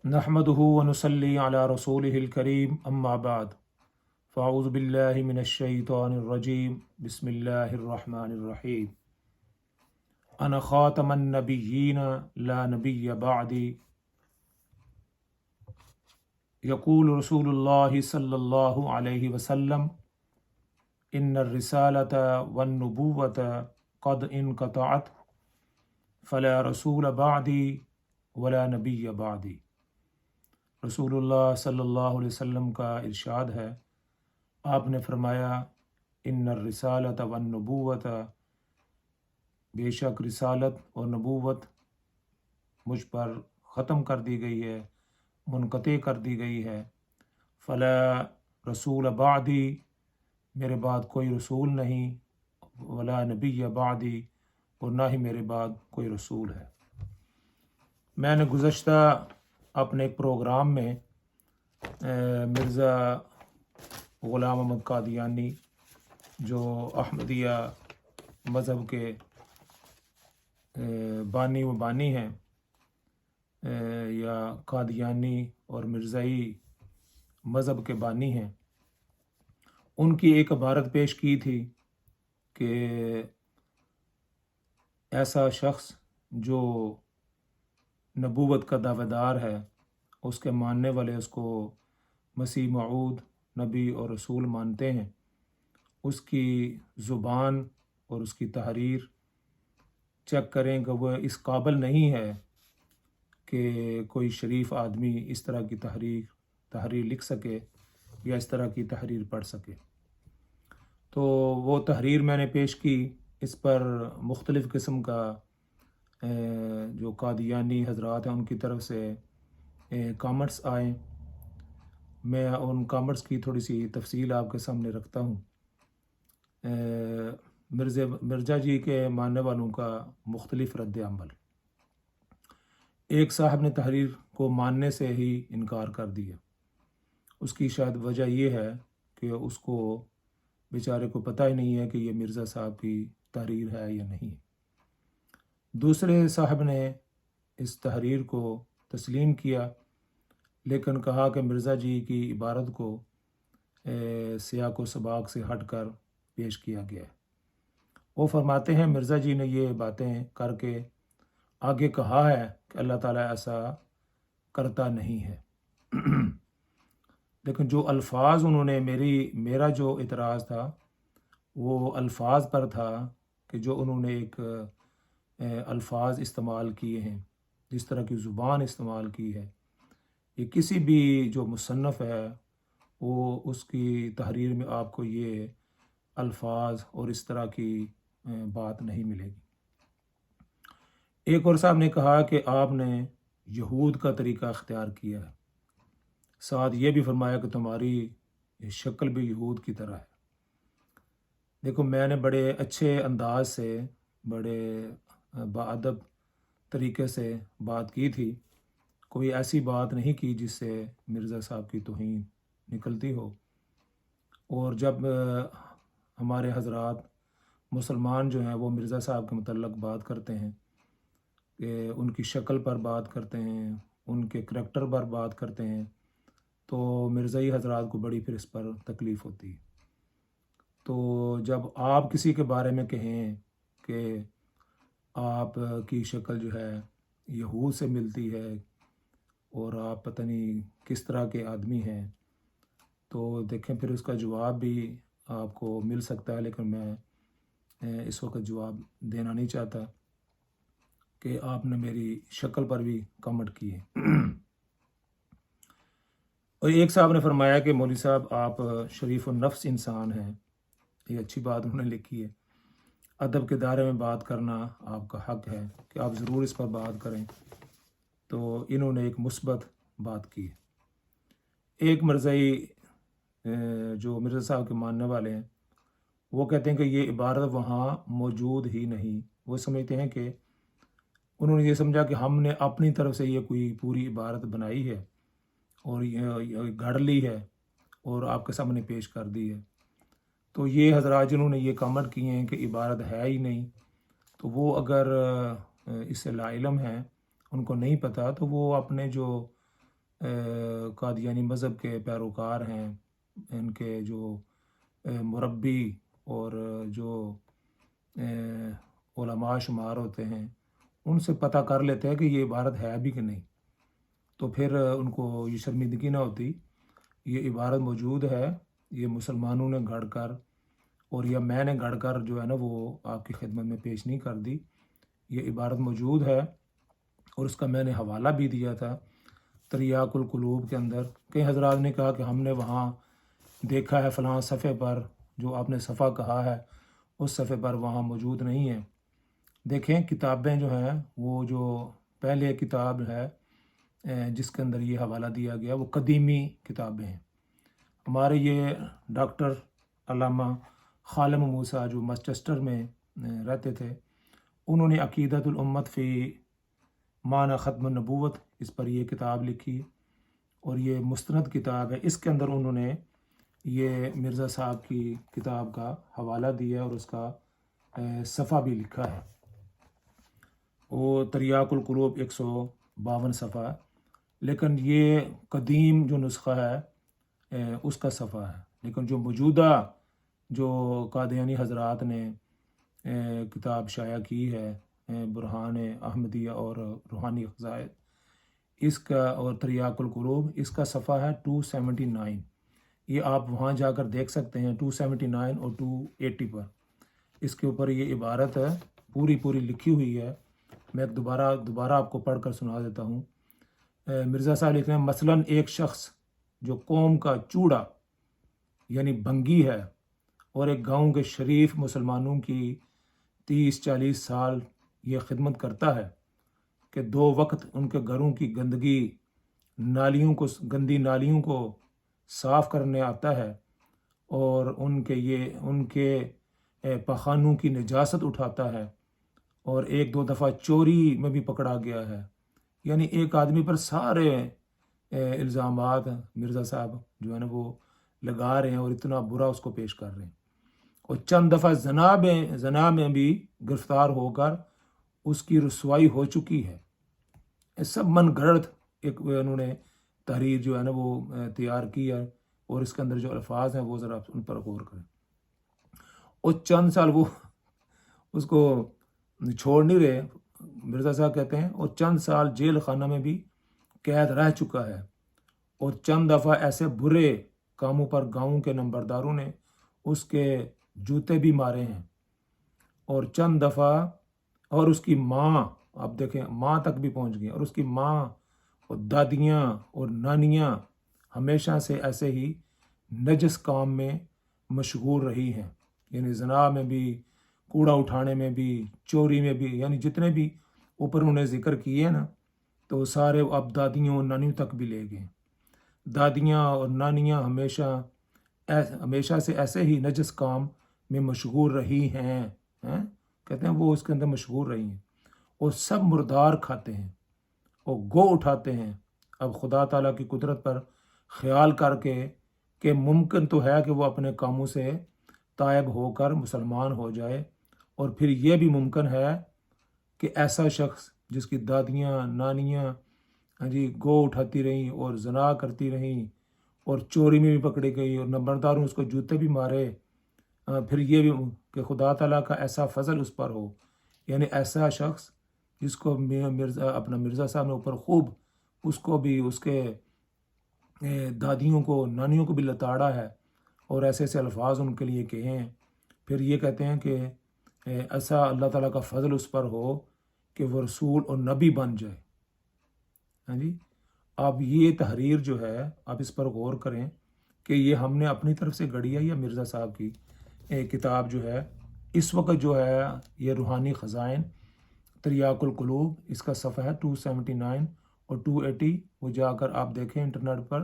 نحمده ونصلي على رسوله الكريم اما بعد فاعوذ بالله من الشیطان الرجیم بسم اللہ الرحمن الرحیم انا خاتم النبیین لا نبی بعدی یقول رسول اللہ صلی اللہ علیہ وسلم ان الرسالۃ والنبوۃ قد انقطعت فلا رسول بعدی ولا نبی بعدی۔ رسول اللہ صلی اللہ علیہ وسلم کا ارشاد ہے، آپ نے فرمایا ان الرسالۃ والنبوۃ، بے شک رسالت اور نبوت مجھ پر ختم کر دی گئی ہے، منقطع کر دی گئی ہے۔ فلا رسول بعدی، میرے بعد کوئی رسول نہیں، ولا نبی بعدی، اور نہ ہی میرے بعد کوئی رسول ہے۔ میں نے گزشتہ اپنے ایک پروگرام میں مرزا غلام احمد قادیانی جو احمدیہ مذہب کے بانی ہیں، یا قادیانی اور مرزائی مذہب کے بانی ہیں، ان کی ایک عبارت پیش کی تھی کہ ایسا شخص جو نبوت کا دعویٰ دار ہے، اس کے ماننے والے اس کو مسیح موعود نبی اور رسول مانتے ہیں، اس کی زبان اور اس کی تحریر چیک کریں کہ وہ اس قابل نہیں ہے کہ کوئی شریف آدمی اس طرح کی تحریر لکھ سکے یا اس طرح کی تحریر پڑھ سکے۔ تو وہ تحریر میں نے پیش کی، اس پر مختلف قسم کا جو قادیانی حضرات ہیں ان کی طرف سے کامنٹس آئے۔ میں ان کامنٹس کی تھوڑی سی تفصیل آپ کے سامنے رکھتا ہوں۔ مرزا جی کے ماننے والوں کا مختلف رد عمل۔ ایک صاحب نے تحریر کو ماننے سے ہی انکار کر دیا۔ اس کی شاید وجہ یہ ہے کہ اس کو بیچارے کو پتہ ہی نہیں ہے کہ یہ مرزا صاحب کی تحریر ہے یا نہیں۔ دوسرے صاحب نے اس تحریر کو تسلیم کیا، لیکن کہا کہ مرزا جی کی عبارت کو سیاق و سباق سے ہٹ کر پیش کیا گیا ہے۔ وہ فرماتے ہیں مرزا جی نے یہ باتیں کر کے آگے کہا ہے کہ اللہ تعالیٰ ایسا کرتا نہیں ہے۔ لیکن جو الفاظ انہوں نے میرا جو اعتراض تھا وہ الفاظ پر تھا کہ جو انہوں نے ایک الفاظ استعمال کیے ہیں، جس طرح کی زبان استعمال کی ہے، یہ کسی بھی جو مصنف ہے وہ اس کی تحریر میں آپ کو یہ الفاظ اور اس طرح کی بات نہیں ملے گی۔ ایک اور صاحب نے کہا کہ آپ نے یہود کا طریقہ اختیار کیا ہے، ساتھ یہ بھی فرمایا کہ تمہاری شکل بھی یہود کی طرح ہے۔ دیکھو، میں نے بڑے اچھے انداز سے، بڑے باادب طریقے سے بات کی تھی، کوئی ایسی بات نہیں کی جس سے مرزا صاحب کی توہین نکلتی ہو۔ اور جب ہمارے حضرات مسلمان جو ہیں وہ مرزا صاحب کے متعلق بات کرتے ہیں، کہ ان کی شکل پر بات کرتے ہیں، ان کے کریکٹر پر بات کرتے ہیں، تو مرزائی حضرات کو بڑی پھر اس پر تکلیف ہوتی ہے۔ تو جب آپ کسی کے بارے میں کہیں کہ آپ کی شکل جو ہے یہود سے ملتی ہے اور آپ پتہ نہیں کس طرح کے آدمی ہیں، تو دیکھیں پھر اس کا جواب بھی آپ کو مل سکتا ہے، لیکن میں اس وقت جواب دینا نہیں چاہتا کہ آپ نے میری شکل پر بھی کمنٹ کیے۔ اور ایک صاحب نے فرمایا کہ مولوی صاحب آپ شریف النفس انسان ہیں، یہ اچھی بات انہوں نے لکھی ہے، ادب کے دائرے میں بات کرنا آپ کا حق ہے کہ آپ ضرور اس پر بات کریں۔ تو انہوں نے ایک مثبت بات کی۔ ایک مرزائی جو مرزا صاحب کے ماننے والے ہیں، وہ کہتے ہیں کہ یہ عبارت وہاں موجود ہی نہیں۔ وہ سمجھتے ہیں کہ انہوں نے یہ سمجھا کہ ہم نے اپنی طرف سے یہ کوئی پوری عبارت بنائی ہے اور یہ گھڑ لی ہے اور آپ کے سامنے پیش کر دی ہے۔ تو یہ حضرات جنہوں نے یہ کامنٹ کیے ہیں کہ عبارت ہے ہی نہیں، تو وہ اگر اس سے لا علم ہیں، ان کو نہیں پتہ، تو وہ اپنے جو قادیانی مذہب کے پیروکار ہیں، ان کے جو مربی اور جو علماء شمار ہوتے ہیں، ان سے پتہ کر لیتے ہیں کہ یہ عبارت ہے بھی کہ نہیں، تو پھر ان کو یہ شرمندگی نہ ہوتی۔ یہ عبارت موجود ہے، یہ مسلمانوں نے گھڑ کر اور یا میں نے گھڑ کر جو ہے نا وہ آپ کی خدمت میں پیش نہیں کر دی۔ یہ عبارت موجود ہے اور اس کا میں نے حوالہ بھی دیا تھا تریاق القلوب کے اندر۔ کئی حضرات نے کہا کہ ہم نے وہاں دیکھا ہے فلاں صفحے پر، جو آپ نے صفحہ کہا ہے اس صفحے پر وہاں موجود نہیں ہے۔ دیکھیں کتابیں جو ہیں، وہ جو پہلے کتاب ہے جس کے اندر یہ حوالہ دیا گیا، وہ قدیمی کتابیں ہیں۔ ہمارے یہ ڈاکٹر علامہ خالم موسیٰ جو مانچسٹر میں رہتے تھے، انہوں نے عقیدۃ الامت فی معنی ختم النبوت، اس پر یہ کتاب لکھی اور یہ مستند کتاب ہے۔ اس کے اندر انہوں نے یہ مرزا صاحب کی کتاب کا حوالہ دیا اور اس کا صفحہ بھی لکھا ہے۔ وہ تریاق القلوب 152 صفحہ ہے، لیکن یہ قدیم جو نسخہ ہے اس کا صفحہ ہے، لیکن جو موجودہ جو قادیانی حضرات نے کتاب شائع کی ہے، برہان احمدیہ اور روحانی قضائد، اس کا اور تریاق القلوب، اس کا صفحہ ہے 279۔ یہ آپ وہاں جا کر دیکھ سکتے ہیں 279 اور 280 پر۔ اس کے اوپر یہ عبارت ہے پوری لکھی ہوئی ہے۔ میں دوبارہ آپ کو پڑھ کر سنا دیتا ہوں۔ مرزا صاحب لکھ رہے ہیں، مثلاً ایک شخص جو قوم کا چوڑا یعنی بنگی ہے اور ایک گاؤں کے شریف مسلمانوں کی 30-40 سال یہ خدمت کرتا ہے کہ 2 وقت ان کے گھروں کی گندی نالیوں کو صاف کرنے آتا ہے اور ان کے پخانوں کی نجاست اٹھاتا ہے، اور 1-2 دفعہ چوری میں بھی پکڑا گیا ہے۔ یعنی ایک آدمی پر سارے الزامات مرزا صاحب جو ہے نا وہ لگا رہے ہیں اور اتنا برا اس کو پیش کر رہے ہیں، اور چند دفعہ زنا میں بھی گرفتار ہو کر اس کی رسوائی ہو چکی ہے۔ یہ سب من گھڑت ایک انہوں نے تحریر جو ہے نا وہ تیار کی ہے، اور اس کے اندر جو الفاظ ہیں وہ ذرا ان پر غور کریں۔ اور چند سال وہ اس کو چھوڑ نہیں رہے، مرزا صاحب کہتے ہیں، اور چند سال جیل خانہ میں بھی قید رہ چکا ہے، اور چند دفعہ ایسے برے کاموں پر گاؤں کے نمبرداروں نے اس کے جوتے بھی مارے ہیں، اور چند دفعہ اور اس کی ماں، آپ دیکھیں ماں تک بھی پہنچ گئی، اور اس کی ماں اور دادیاں اور نانیاں ہمیشہ سے ایسے ہی نجس کام میں مشغول رہی ہیں، یعنی زنا میں بھی، کوڑا اٹھانے میں بھی، چوری میں بھی، یعنی جتنے بھی اوپر انہوں نے ذکر کیے نا تو سارے اب دادیوں اور نانیوں تک بھی لے گئے۔ دادیاں اور نانیاں ہمیشہ سے ایسے ہی نجس کام میں مشغول رہی ہیں، کہتے ہیں وہ اس کے اندر مشغول رہی ہیں، اور سب مردار کھاتے ہیں اور گو اٹھاتے ہیں۔ اب خدا تعالیٰ کی قدرت پر خیال کر کے کہ ممکن تو ہے کہ وہ اپنے کاموں سے تائب ہو کر مسلمان ہو جائے، اور پھر یہ بھی ممکن ہے کہ ایسا شخص جس کی دادیاں نانیاں گو اٹھاتی رہیں اور زنا کرتی رہیں اور چوری میں بھی پکڑی گئی اور نمبرداروں اس کو جوتے بھی مارے، پھر یہ بھی کہ خدا تعالیٰ کا ایسا فضل اس پر ہو، یعنی ایسا شخص جس کو اپنا مرزا صاحب نے اوپر خوب اس کو بھی اس کے دادیوں کو نانیوں کو بھی لتاڑا ہے، اور ایسے ایسے الفاظ ان کے لیے کہے ہیں۔ پھر یہ کہتے ہیں کہ ایسا اللہ تعالیٰ کا فضل اس پر ہو کہ وہ رسول اور نبی بن جائے۔ اب یہ تحریر جو ہے آپ اس پر غور کریں کہ یہ ہم نے اپنی طرف سے گھڑی ہے یا مرزا صاحب کی کتاب جو ہے اس وقت جو ہے یہ روحانی خزائن تریاق القلوب، اس کا صفحہ ہے 279 اور 280۔ وہ جا کر آپ دیکھیں انٹرنیٹ پر،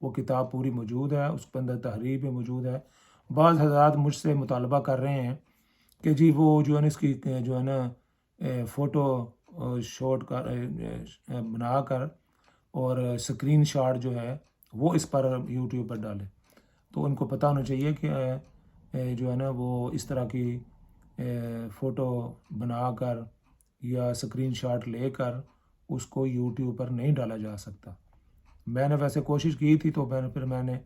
وہ کتاب پوری موجود ہے، اس کے اندر تحریر بھی موجود ہے۔ بعض حضرات مجھ سے مطالبہ کر رہے ہیں کہ جی وہ جو ہے نا اس کی جو ہے نا فوٹو شاٹ کر بنا کر اور سکرین شاٹ جو ہے وہ اس پر یوٹیوب پر ڈالے، تو ان کو پتہ ہونا چاہیے کہ جو ہے نا وہ اس طرح کی فوٹو بنا کر یا سکرین شاٹ لے کر اس کو یوٹیوب پر نہیں ڈالا جا سکتا۔ میں نے ویسے کوشش کی تھی، تو میں نے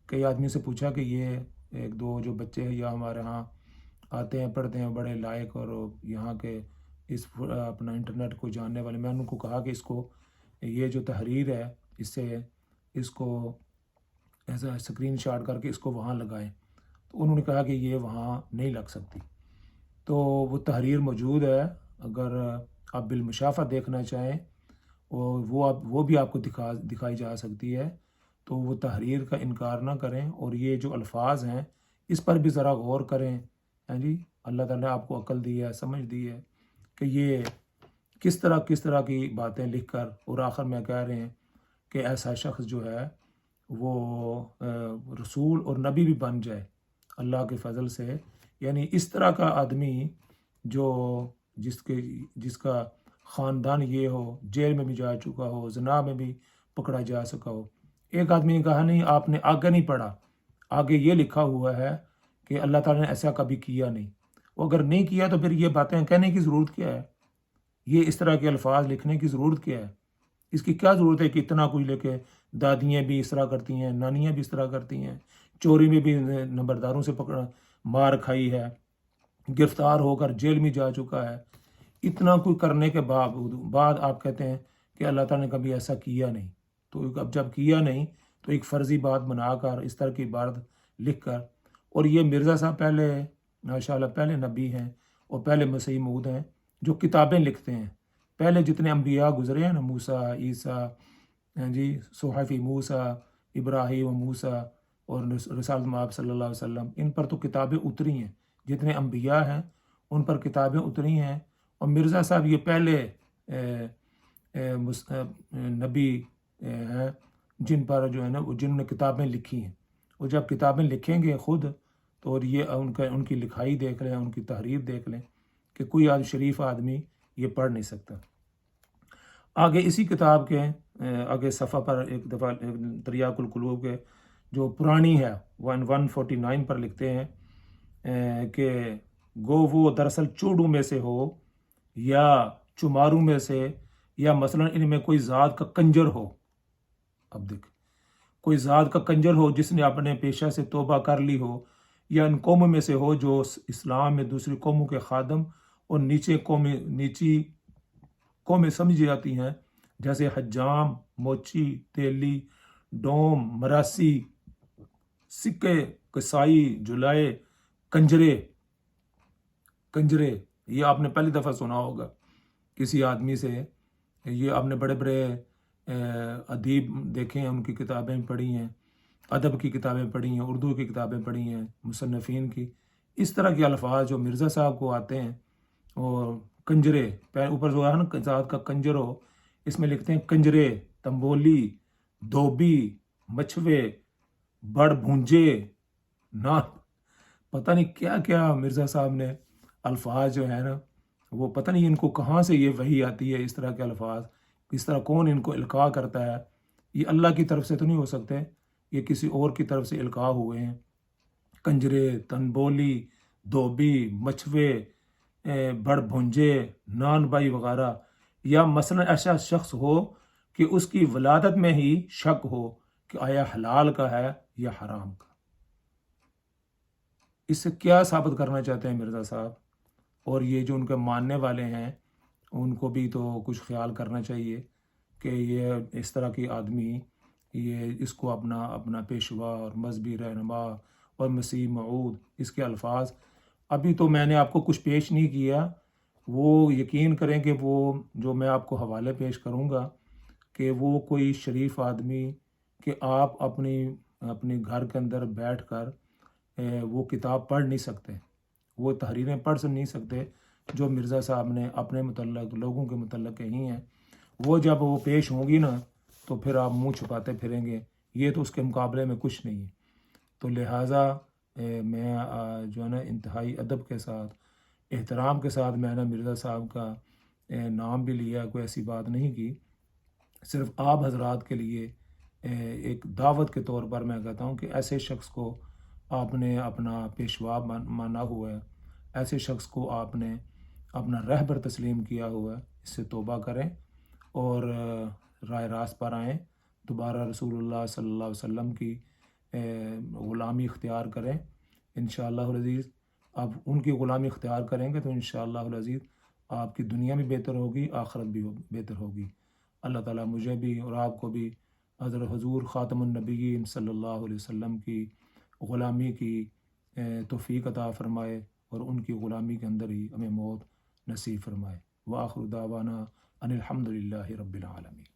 کئی آدمی سے پوچھا کہ یہ ایک دو جو بچے ہیں یا ہمارے ہاں آتے ہیں پڑھتے ہیں بڑے لائق اور یہاں کے اس اپنا انٹرنیٹ کو جاننے والے، میں نے ان کو کہا کہ اس کو یہ جو تحریر ہے اس سے اس کو ایسا اسکرین شاٹ کر کے اس کو وہاں لگائیں، تو انہوں نے کہا کہ یہ وہاں نہیں لگ سکتی۔ تو وہ تحریر موجود ہے، اگر آپ بالمشافہ دیکھنا چاہیں اور وہ بھی آپ کو دکھائی جا سکتی ہے، تو وہ تحریر کا انکار نہ کریں، اور یہ جو الفاظ ہیں اس پر بھی ذرا غور کریں۔ ہاں جی، اللہ تعالیٰ نے آپ کو عقل دی ہے، سمجھ دی ہے کہ یہ کس طرح کی باتیں لکھ کر، اور آخر میں کہہ رہے ہیں کہ ایسا شخص جو ہے وہ رسول اور نبی بھی بن جائے اللہ کے فضل سے، یعنی اس طرح کا آدمی جو جس کا خاندان یہ ہو، جیل میں بھی جا چکا ہو، زنا میں بھی پکڑا جا سکا ہو۔ ایک آدمی نے کہا نہیں، آپ نے آگے نہیں پڑھا، آگے یہ لکھا ہوا ہے کہ اللہ تعالیٰ نے ایسا کبھی کیا نہیں۔ وہ اگر نہیں کیا تو پھر یہ باتیں کہنے کی ضرورت کیا ہے؟ یہ اس طرح کے الفاظ لکھنے کی ضرورت کیا ہے؟ اس کی کیا ضرورت ہے کہ اتنا کچھ لے کے دادیاں بھی اس طرح کرتی ہیں، نانیاں بھی اس طرح کرتی ہیں، چوری میں بھی نمبرداروں سے مار کھائی ہے، گرفتار ہو کر جیل میں جا چکا ہے، اتنا کچھ کرنے کے بعد آپ کہتے ہیں کہ اللہ تعالیٰ نے کبھی ایسا کیا نہیں۔ تو اب جب کیا نہیں تو ایک فرضی بات بنا کر اس طرح کی عبارت لکھ کر، اور یہ مرزا صاحب پہلے ماشاءاللہ پہلے نبی ہیں اور پہلے مسیح موعود ہیں جو کتابیں لکھتے ہیں۔ پہلے جتنے انبیاء گزرے ہیں نا، موسیٰ، عیسیٰ، جی، صحف موسیٰ، ابراہیم و موسیٰ اور رسالت مآب صلی اللہ علیہ وسلم، ان پر تو کتابیں اتری ہیں، جتنے انبیاء ہیں ان پر کتابیں اتری ہیں۔ اور مرزا صاحب یہ پہلے نبی ہیں جن پر جو ہے نا جنہوں نے کتابیں لکھی ہیں، اور جب کتابیں لکھیں گے خود تو اور یہ ان کی لکھائی دیکھ لیں، ان کی تحریر دیکھ لیں کہ کوئی شریف آدمی یہ پڑھ نہیں سکتا۔ آگے اسی کتاب کے آگے صفحہ پر ایک دفعہ تریاق القلوب کے جو پرانی ہے 149 پر لکھتے ہیں کہ گو وہ دراصل چوڑوں میں سے ہو یا چماروں میں سے، یا مثلا ان میں کوئی ذات کا کنجر ہو۔ اب دیکھ، کوئی ذات کا کنجر ہو جس نے اپنے پیشہ سے توبہ کر لی ہو، یا ان قوموں میں سے ہو جو اسلام میں دوسری قوموں کے خادم اور نیچی قومیں سمجھی جاتی ہیں، جیسے حجام، موچی، تیلی، ڈوم، مراسی، سکے، کسائی، جلائے، کنجرے۔ یہ آپ نے پہلی دفعہ سنا ہوگا کسی آدمی سے، یہ آپ نے بڑے بڑے ادیب دیکھے ہیں، ان کی کتابیں پڑھی ہیں، ادب کی کتابیں پڑھی ہیں، اردو کی کتابیں پڑھی ہیں، مصنفین کی۔ اس طرح کے الفاظ جو مرزا صاحب کو آتے ہیں، اور کنجرے اوپر جو ہے نا ذات کا کنجر ہو، اس میں لکھتے ہیں کنجرے، تنبولی، دھوبی، مچھوے، بڑ بھونجے، نا پتہ نہیں کیا کیا مرزا صاحب نے الفاظ جو ہے نا، وہ پتہ نہیں ان کو کہاں سے یہ وحی آتی ہے، اس طرح کے الفاظ اس طرح کون ان کو القاء کرتا ہے؟ یہ اللہ کی طرف سے تو نہیں ہو سکتے، یہ کسی اور کی طرف سے القاء ہوئے ہیں۔ کنجرے، تنبولی، دھوبی، مچھوے، بڑ بھونجے، نان بائی وغیرہ، یا مثلا ایسا شخص ہو کہ اس کی ولادت میں ہی شک ہو کہ آیا حلال کا ہے یا حرام کا۔ اس سے کیا ثابت کرنا چاہتے ہیں مرزا صاحب؟ اور یہ جو ان کے ماننے والے ہیں ان کو بھی تو کچھ خیال کرنا چاہیے کہ یہ اس طرح کی آدمی یہ اس کو اپنا پیشوا اور مذہبی رہنما اور مسیح موعود، اس کے الفاظ ابھی تو میں نے آپ کو کچھ پیش نہیں کیا، وہ یقین کریں کہ وہ جو میں آپ کو حوالے پیش کروں گا کہ وہ کوئی شریف آدمی کہ آپ اپنی گھر کے اندر بیٹھ کر وہ کتاب پڑھ نہیں سکتے، وہ تحریریں پڑھ نہیں سکتے جو مرزا صاحب نے اپنے متعلق لوگوں کے متعلق کہی ہیں۔ وہ جب وہ پیش ہوں گی نا تو پھر آپ منہ چھپاتے پھریں گے، یہ تو اس کے مقابلے میں کچھ نہیں ہے۔ تو لہٰذا میں جو ہے نا انتہائی ادب کے ساتھ، احترام کے ساتھ میں نے مرزا صاحب کا نام بھی لیا، کوئی ایسی بات نہیں کی، صرف آپ حضرات کے لیے ایک دعوت کے طور پر میں کہتا ہوں کہ ایسے شخص کو آپ نے اپنا پیشوا مانا ہوا ہے، ایسے شخص کو آپ نے اپنا رہبر تسلیم کیا ہوا ہے، اس سے توبہ کریں اور راہ راست پر آئیں دوبارہ رسول اللہ صلی اللہ علیہ وسلم کی غلامی اختیار کریں انشاءاللہ العزیز. آپ ان کی غلامی اختیار کریں گے تو انشاءاللہ العزیز آپ کی دنیا بھی بہتر ہوگی، آخرت بھی بہتر ہوگی. اللہ تعالیٰ مجھے بھی اور آپ کو بھی حضرت حضور خاتم النبیین صلی اللہ علیہ وسلم کی غلامی کی توفیق عطا فرمائے اور ان کی غلامی کے اندر ہی ہمیں موت نصیب فرمائے. وآخر دعوانا ان الحمد للہ رب العالمین.